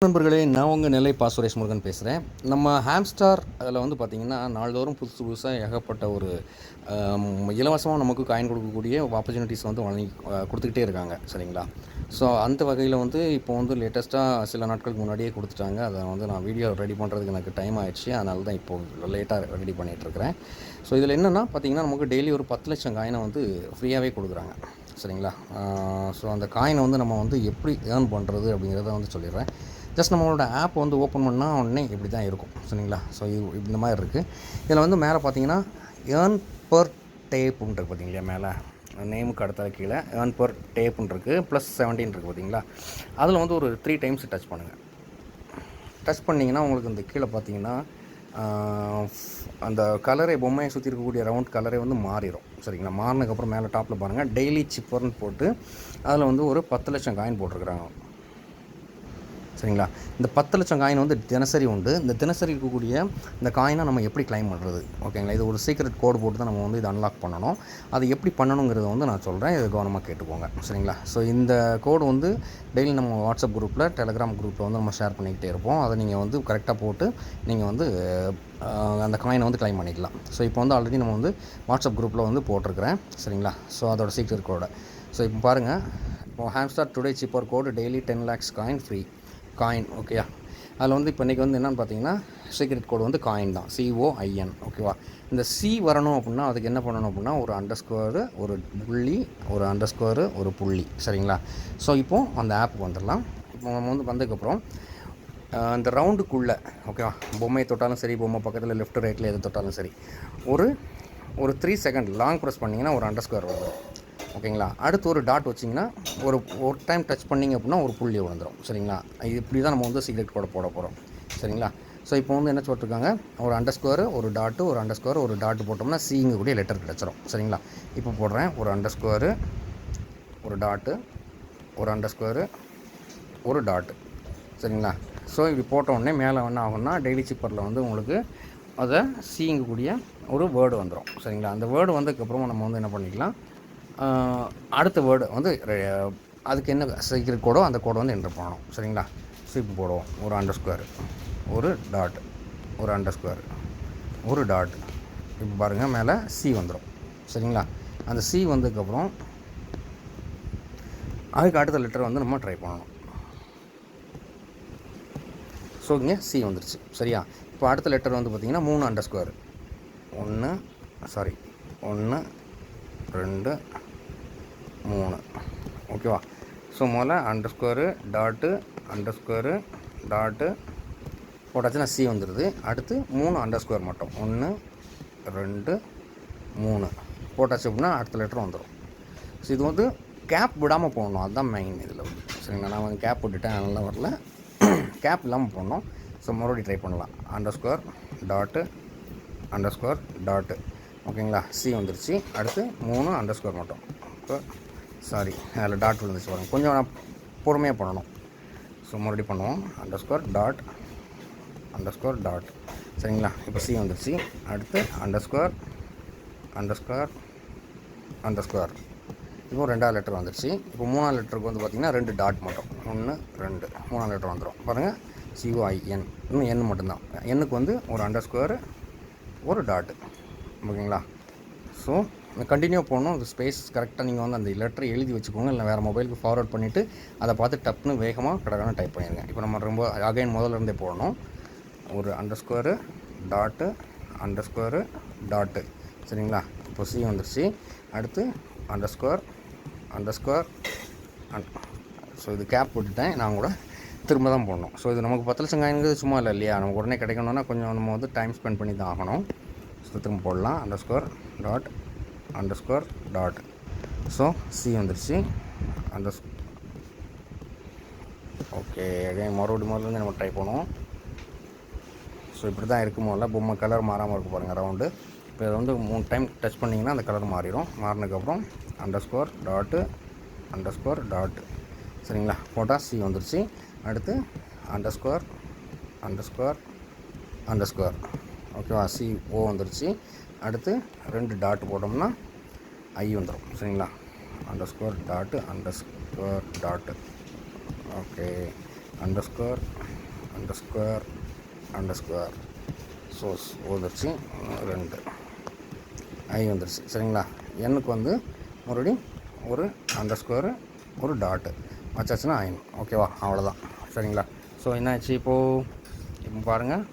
நண்பர்களே, நான் உங்கள் நெல்லை பா சுரேஷ் முருகன் பேசுகிறேன். நம்ம ஹாம்ஸ்டார் அதில் வந்து பார்த்திங்கன்னா, நாள்தோறும் புதுசாக ஏகப்பட்ட ஒரு இலவசமாக நமக்கு காயின் கொடுக்கக்கூடிய ஆப்பர்ச்சுனிட்டிஸ் வந்து வழங்கி கொடுத்துக்கிட்டே இருக்காங்க. சரிங்களா? ஸோ அந்த வகையில் வந்து இப்போ வந்து லேட்டஸ்ட்டாக சில நாட்களுக்கு முன்னாடியே கொடுத்துட்டாங்க. அதை வந்து நான் வீடியோ ரெடி பண்ணுறதுக்கு எனக்கு டைம் ஆகிடுச்சு. அதனால தான் இப்போது லேட்டாக ரெடி பண்ணிகிட்ருக்கிறேன். ஸோ இதில் என்னென்னா பார்த்திங்கன்னா, நமக்கு டெய்லி ஒரு 10 லட்சம் காயினை வந்து ஃப்ரீயாகவே கொடுக்குறாங்க. சரிங்களா? ஸோ அந்த காயினை வந்து நம்ம வந்து எப்படி ஏர்ன் பண்ணுறது அப்படிங்கிறத வந்து சொல்லிடுறேன். ஜஸ்ட் நம்மளோட ஆப் வந்து ஓப்பன் பண்ணால் உடனே இப்படி தான் இருக்கும். சரிங்களா? ஸோ இந்த மாதிரி இருக்குது. இதில் வந்து மேலே பார்த்தீங்கன்னா ஏர்ன் பர் டேப்புன்னு இருக்குது பார்த்தீங்களா? மேலே நேமுக்கு அடுத்த கீழே ஏர்ன் பர் டேப்புன்னு இருக்குது, +17 இருக்குது பார்த்தீங்களா? அதில் வந்து ஒரு 3 டைம்ஸ் டச் பண்ணுங்கள். டச் பண்ணிங்கன்னா உங்களுக்கு இந்த கீழே பார்த்தீங்கன்னா அந்த கலரை பொம்மையை சுற்றி இருக்கக்கூடிய ரவுண்ட் கலரே வந்து மாறிடும். சரிங்களா? மாறினதுக்கப்புறம் மேலே டாப்பில் பாருங்கள் டெய்லி சிப்பர்னு போட்டு அதில் வந்து ஒரு 10 லட்சம் காயின் போட்டிருக்கிறாங்க. சரிங்களா? இந்த 10 லட்சம் காயின் வந்து தினசரி உண்டு. இந்த தினசரி இருக்கக்கூடிய இந்த காயினை நம்ம எப்படி கிளைம் பண்ணுறது? ஓகேங்களா? இது ஒரு சீக்ரெட் கோடு போட்டு தான் நம்ம வந்து இதை அன்லாக் பண்ணணும். அது எப்படி பண்ணணுங்கிறத வந்து நான் சொல்கிறேன். இதை கவனமாக கேட்டுக்கோங்க. சரிங்களா? ஸோ இந்த கோடு வந்து டெய்லி நம்ம வாட்ஸ்அப் குரூப்பில், டெலகிராம் குரூப்பில் வந்து நம்ம ஷேர் பண்ணிக்கிட்டே இருப்போம். அதை நீங்கள் வந்து கரெக்டாக போட்டு நீங்கள் வந்து அந்த காயினை வந்து கிளைம் பண்ணிக்கலாம். ஸோ இப்போ வந்து ஆல்ரெடி நம்ம வந்து வாட்ஸ்அப் குரூப்பில் வந்து போட்டிருக்கிறேன். சரிங்களா? ஸோ அதோட சீக்ரெட் கோடை. ஸோ இப்போ பாருங்கள், இப்போ hamster today cipher code daily 10 lakhs coin free coin. ஓகேயா? அதில் வந்து இப்போ இன்றைக்கி வந்து என்னென்னு பார்த்தீங்கன்னா சீக்ரெட் கோடு வந்து காயின் தான், COIN. ஓகேவா? இந்த C வரணும் அப்படின்னா அதுக்கு என்ன பண்ணணும் அப்படின்னா ஒரு அண்டர்ஸ்கோரு, ஒரு புள்ளி, ஒரு அண்டர்ஸ்கோரு, ஒரு புள்ளி. சரிங்களா? ஸோ இப்போது அந்த ஆப்புக்கு வந்துடலாம். இப்போ நம்ம வந்து வந்ததுக்கப்புறம் அந்த ரவுண்டுக்குள்ளே, ஓகேவா, பொம்மையை தொட்டாலும் சரி, பொம்மை பக்கத்தில் லெஃப்ட் ரைட்டில் எது தொட்டாலும் சரி, ஒரு 3 செகண்ட் லாங் ப்ரெஸ் பண்ணிங்கன்னா ஒரு அண்டர்ஸ்கோர் வரும். ஓகேங்களா? அடுத்து ஒரு டாட் வச்சிங்கன்னா ஒரு டைம் டச் பண்ணிங்க அப்படின்னா ஒரு புள்ளி விழுந்துடும். சரிங்களா? இது இப்படி தான் நம்ம வந்து சீக்ரெட் கோடை போட போகிறோம். சரிங்களா? ஸோ இப்போ வந்து என்ன சொல்லிட்டுருக்காங்க, ஒரு அண்டர்ஸ்கோரு, ஒரு டாட்டு, ஒரு அண்டர்ஸ்கோரு, ஒரு டாட்டு போட்டோம்னா சிங்க கூடிய லெட்டர் கிடச்சிரும். சரிங்களா? இப்போ போடுறேன், ஒரு அண்டர்ஸ்கோரு, ஒரு டாட்டு, ஒரு அண்டர்ஸ்கோரு, ஒரு டாட்டு. சரிங்களா? ஸோ இப்படி போட்ட உடனே மேலே என்ன ஆகும்னா டெய்லி சிப்பரில் வந்து உங்களுக்கு அதை சிங்க கூடிய ஒரு வேர்டு வந்துடும். சரிங்களா? அந்த வேர்டு வந்ததுக்கப்புறமா நம்ம வந்து என்ன பண்ணிக்கலாம், அடுத்த வேர்டு வந்து அதுக்கு என்ன சீக்ரெட் கோடோ அந்த கோடை வந்து என்ட்ரு பண்ணணும். சரிங்களா? ஸோ இப்போ போடுவோம், ஒரு அண்டர்ஸ்கொயர், ஒரு டாட், ஒரு அண்டர்ஸ்கொயர், ஒரு டாட். இப்போ பாருங்கள் மேலே C வந்துடும். சரிங்களா? அந்த C வந்ததுக்கப்புறம் அதுக்கு அடுத்த லெட்டர் வந்து நம்ம ட்ரை பண்ணணும். ஸோ இங்கே C வந்துருச்சு. சரியா? இப்போ அடுத்த லெட்டர் வந்து பார்த்திங்கன்னா 3 அண்டர்ஸ்கொயர், 1 2 3. ஓகேவா? ஸோ முதல்ல அண்டர்ஸ்கொயரு, டாட்டு, அண்டர்ஸ்கொயரு, டாட்டு போட்டாச்சுன்னா C வந்துடுது. அடுத்து 3 அண்டர்ஸ்கொயர் மட்டும், 1 2 3 போட்டாச்சு அப்படின்னா அடுத்த லெட்டர் வந்துடும். ஸோ இது வந்து கேப் விடாமல் போடணும். அதுதான் மெயின் இதில் வந்து. சரிங்களா? நான் வந்து கேப் விட்டுட்டேன், அதனால வரல. கேப் இல்லாமல் போடணும். ஸோ மறுபடியும் ட்ரை பண்ணலாம். அண்டர்ஸ்கொயர், டாட்டு, அண்டர்ஸ்கொயர், டாட்டு. ஓகேங்களா? C வந்துருச்சு. அடுத்து 3 அண்டர்ஸ்கொயர் மட்டும். இப்போ அதில் டாட் விழுந்துச்சு பாருங்கள். கொஞ்சம் நான் பொறுமையாக பண்ணணும். ஸோ மறுபடியும் பண்ணுவோம். Underscore dot, underscore dot. சரிங்களா? இப்போ C வந்துருச்சு. அடுத்து அண்டர்ஸ்கோர், அண்டர்ஸ்கோர், அண்டர்ஸ்கோர். இப்போ 2வது லெட்டர் வந்துருச்சு. இப்போ 3வது லெட்டருக்கு வந்து பார்த்திங்கன்னா 2 டாட் மட்டும், 1 2. 3வது லெட்டர் வந்துடும். பாருங்கள், COIN. இன்னும் N மட்டும்தான். Nக்கு வந்து ஒரு அண்டர்ஸ்கோர், ஒரு டாட்டு. ஓகேங்களா? ஸோ கண்டினியூ பண்ணணும். அந்த ஸ்பேஸ் கரெக்டாக நீங்கள் வந்து அந்த லெட்டரை எழுதி வச்சுக்கோங்க. இல்லை வேறு மொபைலுக்கு ஃபார்வர்ட் பண்ணிவிட்டு அதை பார்த்து டப்புன்னு வேகமாக கடற்கான டைப் பண்ணிடுங்க. இப்போ நம்ம ரொம்ப அகைன் முதல்லேருந்தே போடணும். ஒரு அண்டர்ஸ்கொயரு, டாட்டு, அண்டர்ஸ்கொயரு, டாட்டு. சரிங்களா? இப்போ C வந்துருச்சு. அடுத்து அண்டர்ஸ்கொயர், அண்டர்ஸ்கொயர், ஸோ இது கேப் போட்டுட்டேன். நான் கூட திரும்ப தான் போடணும். ஸோ இது நமக்கு 10 லட்சம் காயினுங்கிறது சும்மா இல்லை இல்லையா? நமக்கு உடனே கிடைக்கணுன்னா கொஞ்சம் நம்ம வந்து டைம் ஸ்பெண்ட் பண்ணி தான் ஆகணும். ஸோ திரும்ப போடலாம். அண்டர்ஸ்கொயர், டாட், அண்டர்ஸ்கொயர், டாட். ஸோ C வந்துருச்சு. ஓகே, அகைன் மறுபடியும் நம்ம ட்ரை பண்ணுவோம். ஸோ இப்படி தான் இருக்குமோ இல்லை, பொம்மை கலர் மாறாமல் இருக்கும் பாருங்கள் ரவுண்டு. இப்போ இதை வந்து 3 டைம் டச் பண்ணிங்கன்னா அந்த கலர் மாறிடும். மாறினதுக்கப்புறம் அண்டர்ஸ்கொயர், டாட்டு, அண்டர்ஸ்கொயர், டாட்டு. சரிங்களா? போட்டால் C வந்துருச்சு. அடுத்து அண்டர்ஸ்கொயர், அண்டர்ஸ்கொயர், அண்டர்ஸ்கொயர். ஓகேவா? CO வந்துருச்சு. அடுத்து 2 டாட் போட்டோம்னா I வந்துடும். சரிங்களா? Underscore dot, underscore dot. Okay, underscore underscore source வந்துருச்சு 2 ஐ வந்துருச்சு. சரிங்களா, எண்ணுக்கு வந்து மறுபடியும் ஒரு அண்டர் ஸ்கொயரு ஒரு டாட்டு வச்சாச்சுன்னா ஐன். ஓகேவா, அவ்வளோதான். சரிங்களா. ஸோ என்ன ஆச்சு இப்போது பாருங்கள்,